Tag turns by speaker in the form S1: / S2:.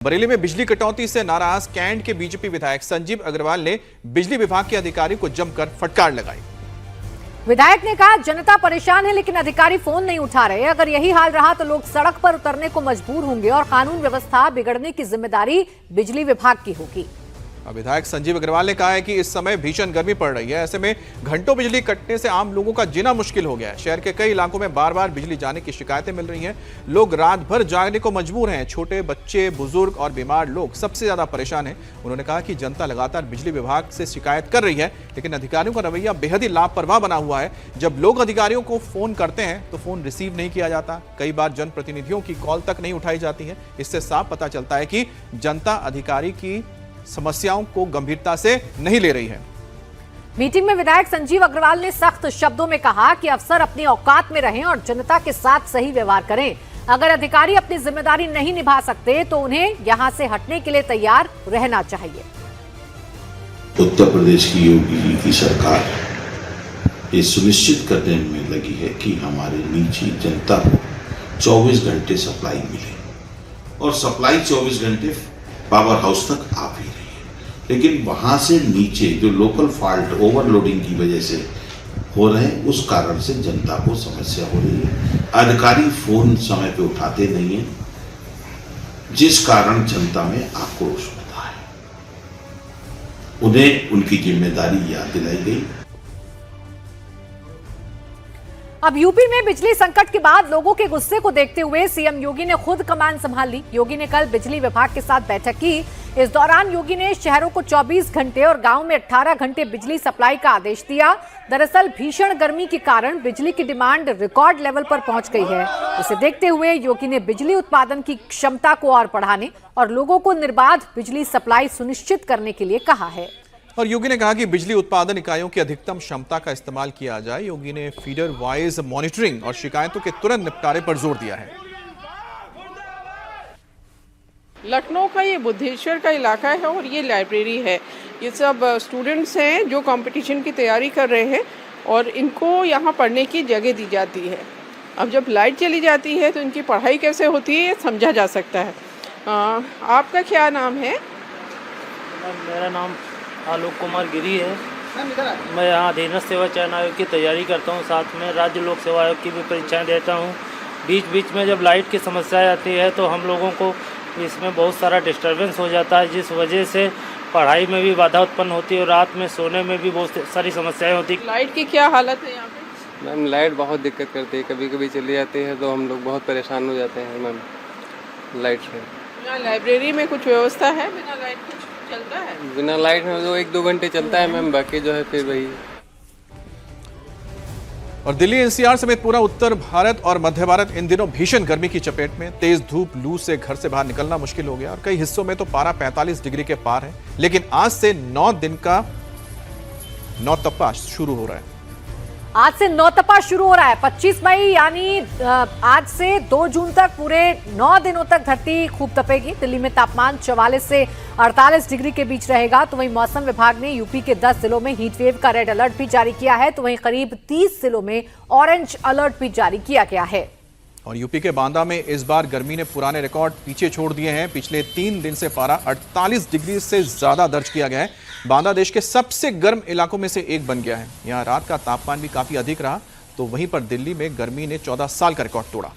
S1: बरेली में बिजली कटौती से नाराज कैंट के बीजेपी विधायक संजीव अग्रवाल ने बिजली विभाग के अधिकारी को जमकर फटकार लगाई।
S2: विधायक ने कहा, जनता परेशान है लेकिन अधिकारी फोन नहीं उठा रहे। अगर यही हाल रहा तो लोग सड़क पर उतरने को मजबूर होंगे और कानून व्यवस्था बिगड़ने की जिम्मेदारी बिजली विभाग की होगी।
S1: विधायक संजीव अग्रवाल ने कहा है कि इस समय भीषण गर्मी पड़ रही है, ऐसे में घंटों बिजली कटने से आम लोगों का जीना मुश्किल हो गया है। शहर के कई इलाकों में बार बार बिजली जाने की शिकायतें मिल रही हैं। लोग रात भर जागने को मजबूर हैं। छोटे बच्चे, बुजुर्ग और बीमार लोग सबसे ज्यादा परेशान हैं। उन्होंने कहा कि जनता लगातार बिजली विभाग से शिकायत कर रही है, लेकिन अधिकारियों का रवैया बेहद ही लापरवाह बना हुआ है। जब लोग अधिकारियों को फोन करते हैं तो फोन रिसीव नहीं किया जाता। कई बार जनप्रतिनिधियों की कॉल तक नहीं उठाई जाती है। इससे साफ पता चलता है कि जनता अधिकारी की समस्याओं को गंभीरता से नहीं ले रही है।
S2: मीटिंग में विधायक संजीव अग्रवाल ने सख्त शब्दों में कहा कि अफसर अपनी औकात में रहें और जनता के साथ सही व्यवहार करें। अगर अधिकारी अपनी जिम्मेदारी नहीं निभा सकते तो उन्हें यहां से हटने के लिए तैयार रहना चाहिए।
S3: उत्तर प्रदेश की योगी जी की सरकार ये सुनिश्चित करने में लगी है कि हमारे निजी जनता को 24 घंटे सप्लाई मिले और सप्लाई 24 घंटे पावर हाउस तक आ भी रही है। लेकिन वहां से नीचे जो लोकल फॉल्ट ओवरलोडिंग की वजह से हो रहे हैं, उस कारण से जनता को समस्या हो रही है। अधिकारी फोन समय पे उठाते नहीं है, जिस कारण जनता में आक्रोश होता है। उन्हें उनकी जिम्मेदारी याद दिलाई गई।
S2: अब यूपी में बिजली संकट के बाद लोगों के गुस्से को देखते हुए सीएम योगी ने खुद कमान संभाल ली। योगी ने कल बिजली विभाग के साथ बैठक की। इस दौरान योगी ने शहरों को 24 घंटे और गांव में 18 घंटे बिजली सप्लाई का आदेश दिया। दरअसल भीषण गर्मी के कारण बिजली की डिमांड रिकॉर्ड लेवल पर पहुंच गई है। इसे देखते हुए योगी ने बिजली उत्पादन की क्षमता को और बढ़ाने और लोगों को निर्बाध बिजली सप्लाई सुनिश्चित करने के लिए कहा है।
S1: और योगी ने कहा कि बिजली उत्पादन इकाइयों की अधिकतम क्षमता का इस्तेमाल किया जाए। योगी ने फीडर वाइज मॉनिटरिंग और शिकायतों के तुरंत निपटारे पर जोर दिया है।
S4: लखनऊ का ये बुद्धेश्वर का इलाका है और ये लाइब्रेरी है। ये सब स्टूडेंट्स हैं जो कंपटीशन की तैयारी कर रहे हैं और इनको यहाँ पढ़ने की जगह दी जाती है। अब जब लाइट चली जाती है तो इनकी पढ़ाई कैसे होती है ये समझा जा सकता है। आपका क्या नाम है?
S5: मेरा नाम आलोक कुमार गिरी है। मैं यहाँ अधीनस्थ सेवा चयन आयोग की तैयारी करता हूँ, साथ में राज्य लोक सेवा आयोग की भी परीक्षाएं देता हूँ। बीच बीच में जब लाइट की समस्या आती है तो हम लोगों को इसमें बहुत सारा डिस्टर्बेंस हो जाता है, जिस वजह से पढ़ाई में भी बाधा उत्पन्न होती है और रात में सोने में भी बहुत सारी समस्याएं होती है।
S4: लाइट की क्या हालत है यहाँ पे?
S6: मैम लाइट बहुत दिक्कत करती है, कभी कभी चली जाती है तो हम लोग बहुत परेशान हो जाते हैं मैम लाइट से।
S4: यहाँ लाइब्रेरी में कुछ व्यवस्था है? बिना लाइट कुछ चलता है?
S6: बिना लाइट में तो 1-2 घंटे चलता है मैम, बाकी जो है फिर वही।
S1: और दिल्ली एनसीआर समेत पूरा उत्तर भारत और मध्य भारत इन दिनों भीषण गर्मी की चपेट में। तेज धूप, लू से घर से बाहर निकलना मुश्किल हो गया और कई हिस्सों में तो पारा 45 डिग्री के पार है। लेकिन आज से 9 दिन का नौतपा शुरू हो रहा है।
S2: आज से नौतपा शुरू हो रहा है। 25 मई यानी आज से 2 जून तक पूरे 9 दिनों तक धरती खूब तपेगी। दिल्ली में तापमान 44 से 48 डिग्री के बीच रहेगा। तो वहीं मौसम विभाग ने यूपी के 10 जिलों में हीट वेव का रेड अलर्ट भी जारी किया है। तो वहीं करीब 30 जिलों में ऑरेंज अलर्ट भी जारी किया गया है।
S1: और यूपी के बांदा में इस बार गर्मी ने पुराने रिकॉर्ड पीछे छोड़ दिए हैं। पिछले 3 दिन से पारा 48 डिग्री से ज्यादा दर्ज किया गया है। बांदा देश के सबसे गर्म इलाकों में से एक बन गया है। यहाँ रात का तापमान भी काफी अधिक रहा। तो वहीं पर दिल्ली में गर्मी ने 14 साल का रिकॉर्ड तोड़ा।